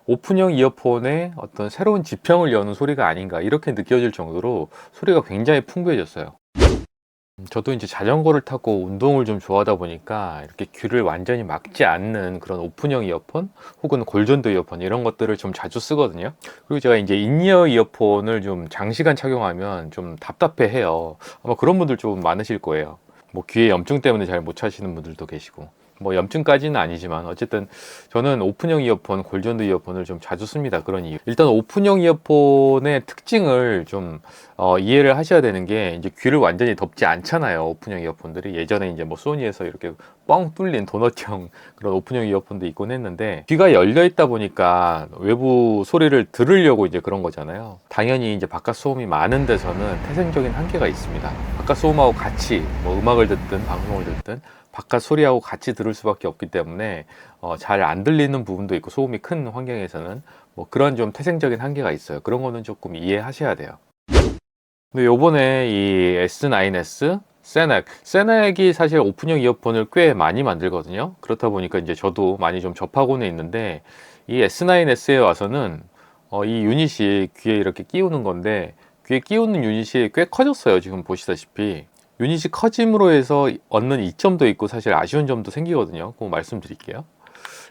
오픈형 이어폰에 어떤 새로운 지평을 여는 소리가 아닌가 이렇게 느껴질 정도로 소리가 굉장히 풍부해졌어요. 저도 이제 자전거를 타고 운동을 좀 좋아하다 보니까 이렇게 귀를 완전히 막지 않는 그런 오픈형 이어폰 혹은 골전도 이어폰 이런 것들을 좀 자주 쓰거든요. 그리고 제가 이제 인이어 이어폰을 좀 장시간 착용하면 좀 답답해 해요. 아마 그런 분들 좀 많으실 거예요. 뭐 귀에 염증 때문에 잘 못 차시는 분들도 계시고, 뭐 염증까지는 아니지만 어쨌든 저는 오픈형 이어폰, 골전도 이어폰을 좀 자주 씁니다. 그런 이유. 일단 오픈형 이어폰의 특징을 좀 이해를 하셔야 되는 게, 이제 귀를 완전히 덮지 않잖아요. 오픈형 이어폰들이 예전에 이제 뭐 소니에서 이렇게 뻥 뚫린 도넛형 그런 오픈형 이어폰도 있곤 했는데, 귀가 열려 있다 보니까 외부 소리를 들으려고 이제 그런 거잖아요. 당연히 이제 바깥 소음이 많은 데서는 태생적인 한계가 있습니다. 바깥 소음하고 같이 뭐 음악을 듣든 방송을 듣든 바깥 소리하고 같이 들을 수밖에 없기 때문에 잘 안 들리는 부분도 있고, 소음이 큰 환경에서는 뭐 그런 좀 태생적인 한계가 있어요. 그런 거는 조금 이해하셔야 돼요. 근데 요번에 이 S9S 세넥이 사실 오픈형 이어폰을 꽤 많이 만들거든요. 그렇다 보니까 이제 저도 많이 좀 접하고는 있는데, 이 S9S에 와서는 이 유닛이 귀에 이렇게 끼우는 건데, 귀에 끼우는 유닛이 꽤 커졌어요. 지금 보시다시피 유닛이 커짐으로 해서 얻는 이점도 있고 사실 아쉬운 점도 생기거든요. 꼭 말씀드릴게요.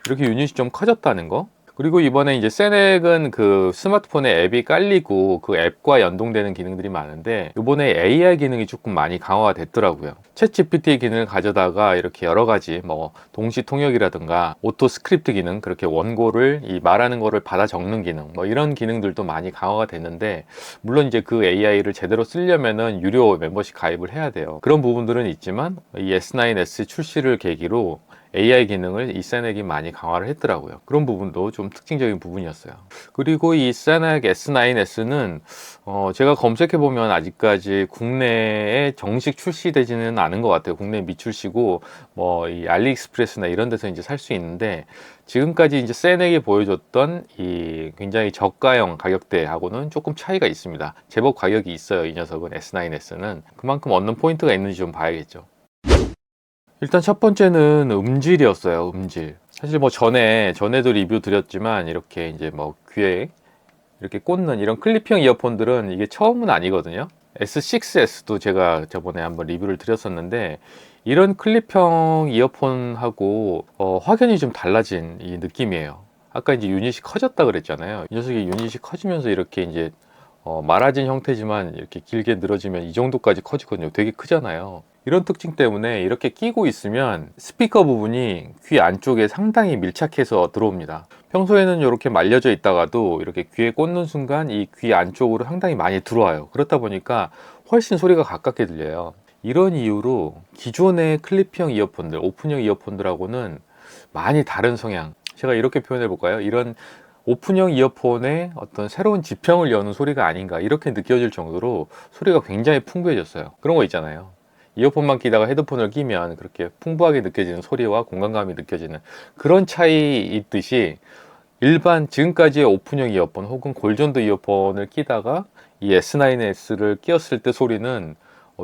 이렇게 유닛이 좀 커졌다는 거. 그리고 이번에 이제 세넥은 그 스마트폰에 앱이 깔리고 그 앱과 연동되는 기능들이 많은데, 이번에 AI 기능이 조금 많이 강화가 됐더라고요. 챗 GPT 기능을 가져다가 이렇게 여러 가지 뭐 동시 통역이라든가 오토 스크립트 기능, 그렇게 원고를 이 말하는 거를 받아 적는 기능, 뭐 이런 기능들도 많이 강화가 됐는데, 물론 이제 그 AI를 제대로 쓰려면은 유료 멤버십 가입을 해야 돼요. 그런 부분들은 있지만 이 S9S 출시를 계기로 AI 기능을 이 세넥이 많이 강화를 했더라고요. 그런 부분도 좀 특징적인 부분이었어요. 그리고 이 세넥 S9S는 제가 검색해 보면 아직까지 국내에 정식 출시되지는 않은 것 같아요. 국내 미출시고 뭐 이 알리익스프레스나 이런 데서 이제 살 수 있는데, 지금까지 이제 세넥이 보여줬던 이 굉장히 저가형 가격대하고는 조금 차이가 있습니다. 제법 가격이 있어요. 이 녀석은, S9S는. 그만큼 얻는 포인트가 있는지 좀 봐야겠죠. 일단 첫 번째는 음질이었어요. 음질. 사실 뭐 전에도 리뷰 드렸지만, 이렇게 이제 뭐 귀에 이렇게 꽂는 이런 클립형 이어폰들은 이게 처음은 아니거든요. S6S도 제가 저번에 한번 리뷰를 드렸었는데, 이런 클립형 이어폰하고 확연히 좀 달라진 이 느낌이에요. 아까 이제 유닛이 커졌다 그랬잖아요. 이 녀석이 유닛이 커지면서 이렇게 이제 말아진 형태지만 이렇게 길게 늘어지면 이 정도까지 커지거든요. 되게 크잖아요. 이런 특징 때문에 이렇게 끼고 있으면 스피커 부분이 귀 안쪽에 상당히 밀착해서 들어옵니다. 평소에는 이렇게 말려져 있다가도 이렇게 귀에 꽂는 순간 이 귀 안쪽으로 상당히 많이 들어와요. 그렇다 보니까 훨씬 소리가 가깝게 들려요. 이런 이유로 기존의 클립형 이어폰들, 오픈형 이어폰들하고는 많이 다른 성향, 제가 이렇게 표현해 볼까요? 이런 오픈형 이어폰에 어떤 새로운 지평을 여는 소리가 아닌가 이렇게 느껴질 정도로 소리가 굉장히 풍부해졌어요. 그런 거 있잖아요. 이어폰만 끼다가 헤드폰을 끼면 그렇게 풍부하게 느껴지는 소리와 공간감이 느껴지는 그런 차이 있듯이, 일반 지금까지의 오픈형 이어폰 혹은 골전도 이어폰을 끼다가 이 S9S를 끼었을 때 소리는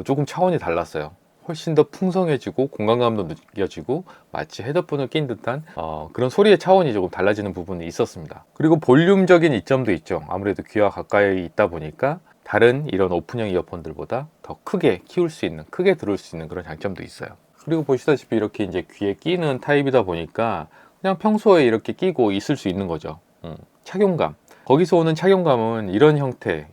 조금 차원이 달랐어요. 훨씬 더 풍성해지고 공간감도 느껴지고 마치 헤드폰을 낀 듯한 그런 소리의 차원이 조금 달라지는 부분이 있었습니다. 그리고 볼륨적인 이점도 있죠. 아무래도 귀와 가까이 있다 보니까 다른 이런 오픈형 이어폰들보다 더 크게 키울 수 있는, 크게 들을 수 있는 그런 장점도 있어요. 그리고 보시다시피 이렇게 이제 귀에 끼는 타입이다 보니까 그냥 평소에 이렇게 끼고 있을 수 있는 거죠. 착용감. 거기서 오는 착용감은 이런 형태의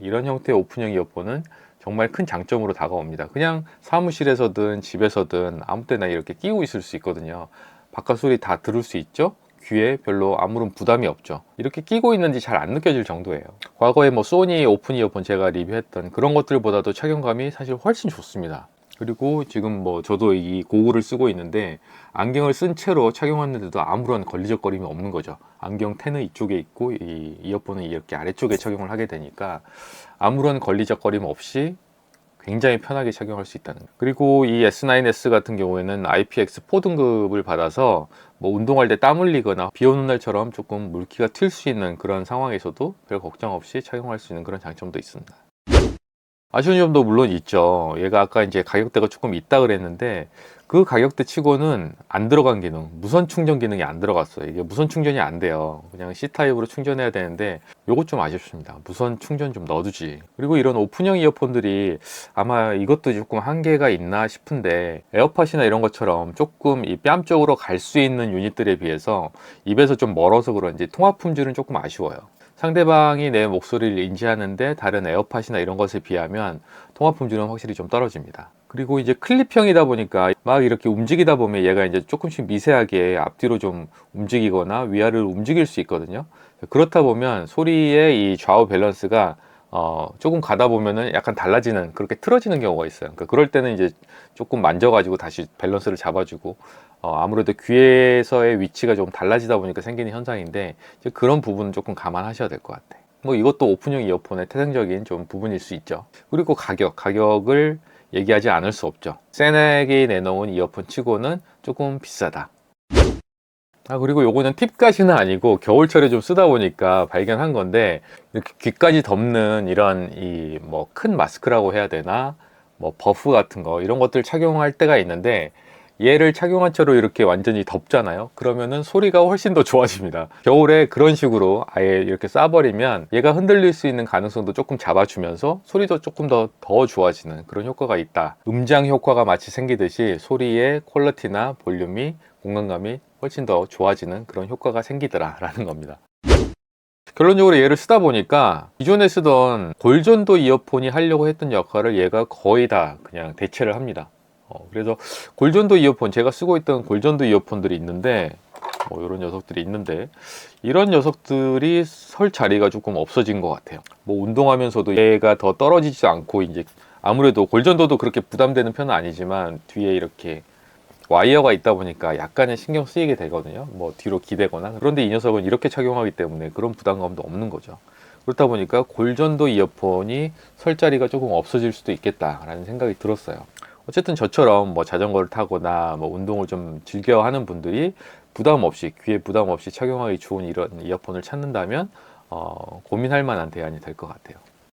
오픈형 이어폰은 정말 큰 장점으로 다가옵니다. 그냥 사무실에서든 집에서든 아무 때나 이렇게 끼고 있을 수 있거든요. 바깥 소리 다 들을 수 있죠? 귀에 별로 아무런 부담이 없죠. 이렇게 끼고 있는지 잘 안 느껴질 정도예요. 과거에 뭐 소니 오픈 이어폰 제가 리뷰했던 그런 것들보다도 착용감이 사실 훨씬 좋습니다. 그리고 지금 뭐 저도 이 고글을 쓰고 있는데, 안경을 쓴 채로 착용하는데도 아무런 걸리적거림이 없는 거죠. 안경 테는 이쪽에 있고 이 이어폰은 이렇게 아래쪽에 착용을 하게 되니까 아무런 걸리적거림 없이 굉장히 편하게 착용할 수 있다는 거예요. 그리고 이 S9S 같은 경우에는 IPX4 등급을 받아서 뭐 운동할 때 땀 흘리거나 비 오는 날처럼 조금 물기가 튈 수 있는 그런 상황에서도 별 걱정 없이 착용할 수 있는 그런 장점도 있습니다. 아쉬운 점도 물론 있죠. 얘가 아까 이제 가격대가 조금 있다 그랬는데 그 가격대 치고는 안 들어간 기능, 무선 충전 기능이 안 들어갔어요. 이게 무선 충전이 안 돼요. 그냥 C타입으로 충전해야 되는데 요것 좀 아쉽습니다. 무선 충전 좀 넣어두지. 그리고 이런 오픈형 이어폰들이 아마 이것도 조금 한계가 있나 싶은데 에어팟이나 이런 것처럼 조금 이 뺨 쪽으로 갈 수 있는 유닛들에 비해서 입에서 좀 멀어서 그런지 통화 품질은 조금 아쉬워요. 상대방이 내 목소리를 인지하는데 다른 에어팟이나 이런 것에 비하면 통화 품질은 확실히 좀 떨어집니다. 그리고 이제 클립형이다 보니까 막 이렇게 움직이다 보면 얘가 이제 조금씩 미세하게 앞뒤로 좀 움직이거나 위아래를 움직일 수 있거든요. 그렇다 보면 소리의 이 좌우 밸런스가 조금 가다 보면은 약간 달라지는, 그렇게 틀어지는 경우가 있어요. 그러니까 그럴 때는 이제 조금 만져가지고 다시 밸런스를 잡아주고, 아무래도 귀에서의 위치가 좀 달라지다 보니까 생기는 현상인데, 이제 그런 부분은 조금 감안하셔야 될 것 같아요. 뭐 이것도 오픈형 이어폰의 태생적인 좀 부분일 수 있죠. 그리고 가격을 얘기하지 않을 수 없죠. 세넥이 내놓은 이어폰 치고는 조금 비싸다. 그리고 요거는 팁까지는 아니고 겨울철에 좀 쓰다 보니까 발견한 건데, 이렇게 귀까지 덮는 이런 이 뭐 큰 마스크라고 해야 되나, 뭐 버프 같은 거 이런 것들 착용할 때가 있는데, 얘를 착용한 채로 이렇게 완전히 덮잖아요. 그러면은 소리가 훨씬 더 좋아집니다. 겨울에 그런 식으로 아예 이렇게 싸버리면 얘가 흔들릴 수 있는 가능성도 조금 잡아주면서 소리도 조금 더 좋아지는 그런 효과가 있다. 음장 효과가 마치 생기듯이 소리의 퀄리티나 볼륨이, 공간감이 훨씬 더 좋아지는 그런 효과가 생기더라 라는 겁니다. 결론적으로 얘를 쓰다 보니까 기존에 쓰던 골전도 이어폰이 하려고 했던 역할을 얘가 거의 다 그냥 대체를 합니다. 그래서 골전도 이어폰, 제가 쓰고 있던 골전도 이어폰들이 있는데, 뭐 이런 녀석들이 있는데, 이런 녀석들이 설 자리가 조금 없어진 것 같아요. 뭐 운동하면서도 얘가 더 떨어지지 않고, 이제 아무래도 골전도도 그렇게 부담되는 편은 아니지만 뒤에 이렇게 와이어가 있다 보니까 약간의 신경 쓰이게 되거든요. 뭐 뒤로 기대거나. 그런데 이 녀석은 이렇게 착용하기 때문에 그런 부담감도 없는 거죠. 그렇다 보니까 골전도 이어폰이 설 자리가 조금 없어질 수도 있겠다라는 생각이 들었어요. 어쨌든 저처럼 뭐 자전거를 타거나 뭐 운동을 좀 즐겨 하는 분들이 부담 없이, 귀에 부담 없이 착용하기 좋은 이런 이어폰을 찾는다면 고민할 만한 대안이 될 것 같아요.